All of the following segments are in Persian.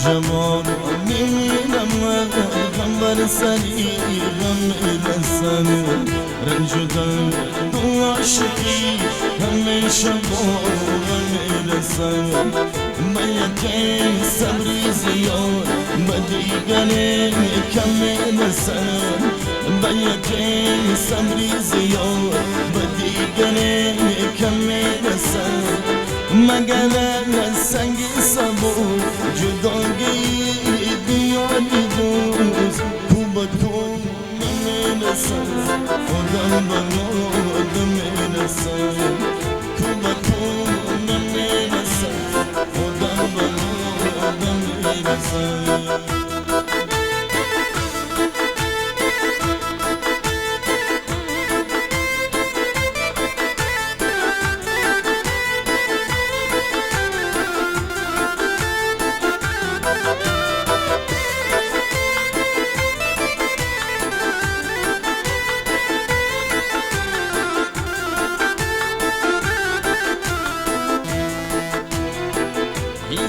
جوان میمیرم غم بر سری غم رسن رنجدن دو عاشقی همیشه با غم رسن باید صبری زیاد به دیگره کم رسن باید صبری زیاد به دیگره کم رسن مگر از سنگ صبور جداگی دیاری دوست تو با تو نمیرسن آدم با آدم میرسن تو با تو نمیرسن آدم با آدم میرسن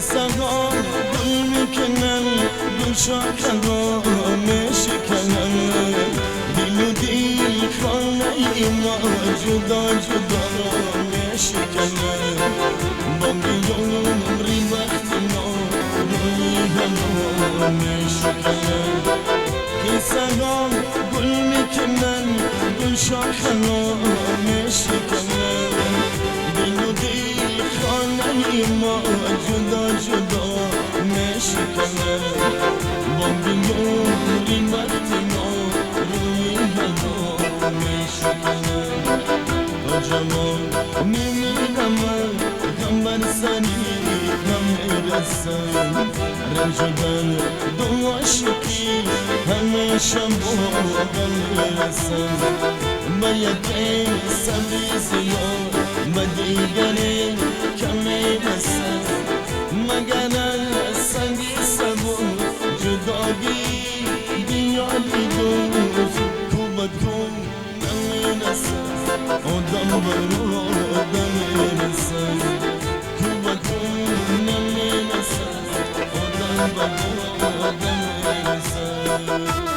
سهام گل میکنن گل شاخها میشکنن دل و دل خانه ما جدا جدا میشکنن باقی عمری وقتی ما روی هم میشکنن سهام گل میکنن گل شاخها میشکنن دل و دل خانه ما جدا جدا میشکنن باقی عمری وقتی ما روی هم میشکنن تا جوان میمیرم غم بر سری غم میرسن رنجدن دو عاشقی همیشه با غم میرسن باید صبری زیاد به دیگره کم میرسن مگر از سنگی صبور جداگی دیاری دوست تو با تو نمیرسن آدم با آدم میرسن تو با تو نمیرسن آدم با آدم میرسن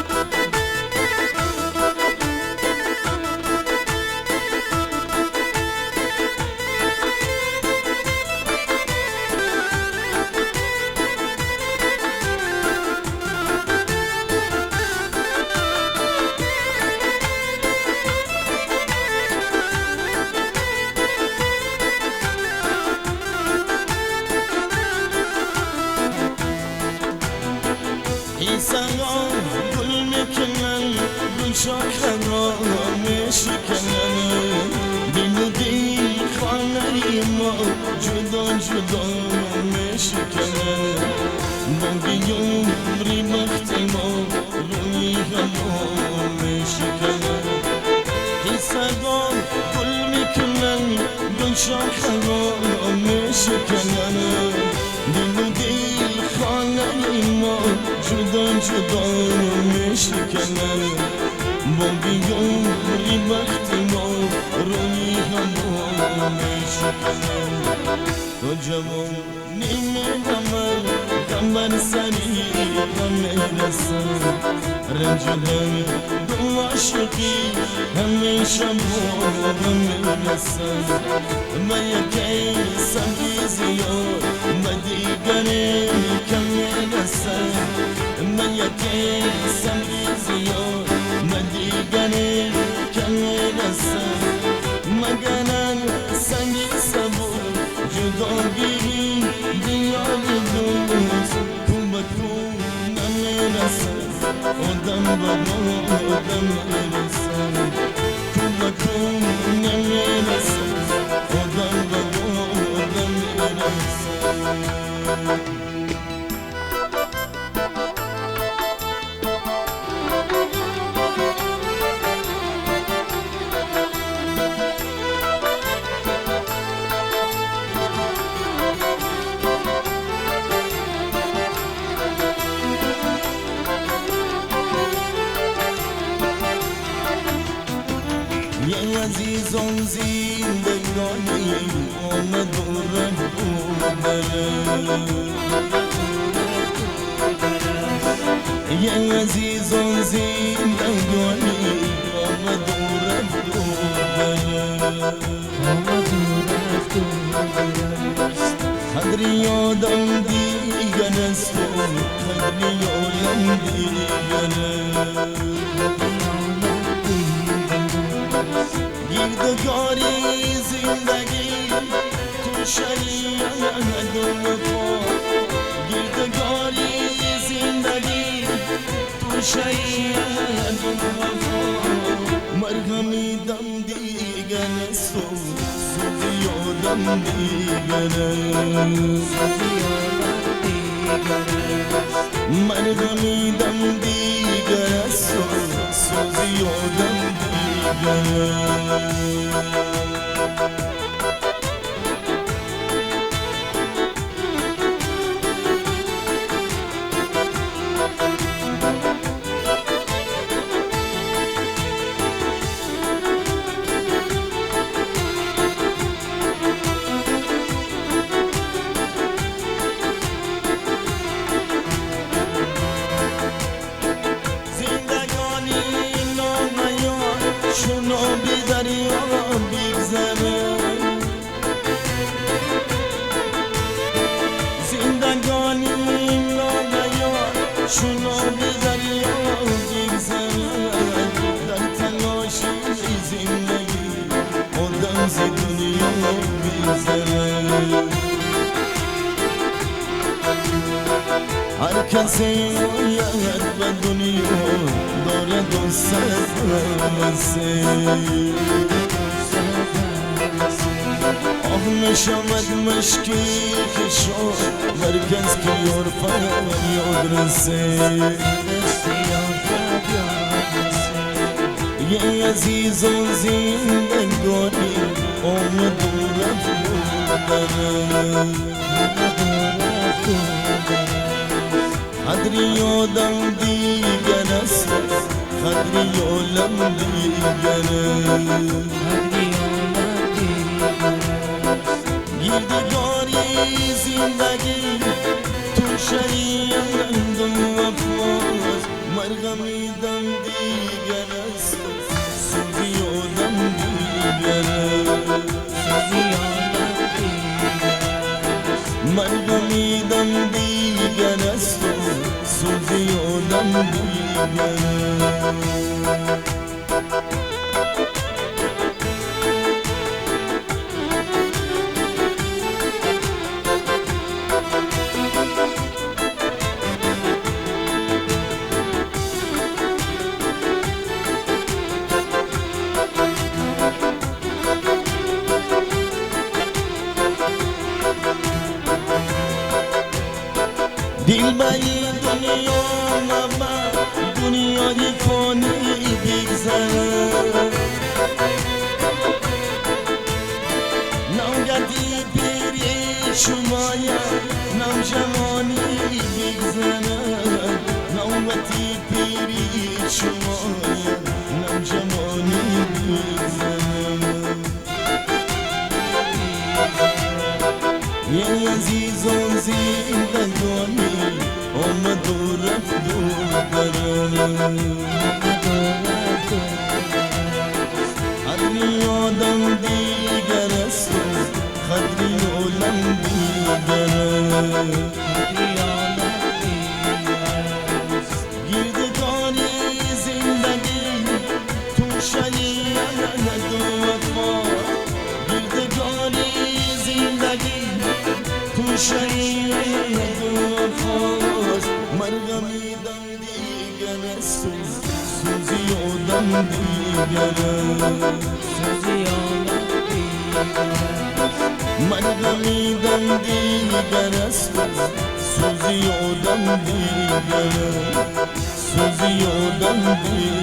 سهام گل میکنن گل شاخها میشکنن دل و دل خانه ما جدا جدا میشکنن باقی عمری وقتی ما روی هم میشکنن سهام گل میکنن گل شاخها میشکنن دل و دل خانه ما جدا جدا میشکنن باقی عمری وقتی ما روی هم میشکنن تو جوان میمیرم غم بر سری غم میرسن رنجدن دو عاشقی همیشه با غم میرسن باید صبری زیاد به دیگره کم میرسن باید صبری زیاد به دیگره کم میرسن مگر سنگی صبور جداگی دیاری دوست تو با تو نمیرسن آدم با آدم میرسن تو با تو نمیرسن آدم با آدم میرسن عزیزان زندگانی آمد و رفت و بره یه عزیزان زندگانی آمد و رفت و بره قدری یادم دیگر است و قدری یادم دیگره گردگاری زندگی تو شریعت و وفا گردگاری زندگی تو شریعت و وفا مرهمی دم دیگر است و سوزی یادم دیگره مرهمی دم دیگر است و سوزی یادم دیگره شنو بی دریا بیگذره زندگانی نامیار شنو بی دریا بیگذره در تلاشی زندگی آدم زی دنیا بیگذره هر کسی باید به دنیا داره دوست برسه آه نشامد مشکی که شد مرکز که یار فریاد رسه یه عزیزان زندگانی آمد و رفت و بره قدری یادم دیگر است قدری یادم دیگره گردگاری زندگی تو شریعت و وفاست مرهمی دم دیگر است سوزی یادم دیگره مرهمی دم دیگر است سوزی یادم دیگره دل بری دنیا مبر دنیای فانی بگذره نوگردی پیری شماید نو جوانی بگذره نوبتی پیری شماید نو جوانی بگذره یه عزیزان زندگانی آمد و رفت و بره قدری یادم دیگر است قدری یادم دیگره گردگاری زندگی تو شریعت و وفا گردگاری زندگی تو شریعت و وفاست مرهمی دم دیگر است سوزی یادم دیگره مرهمی دم دیگر است سوزی یادم دیگره سوزی یادم دیگره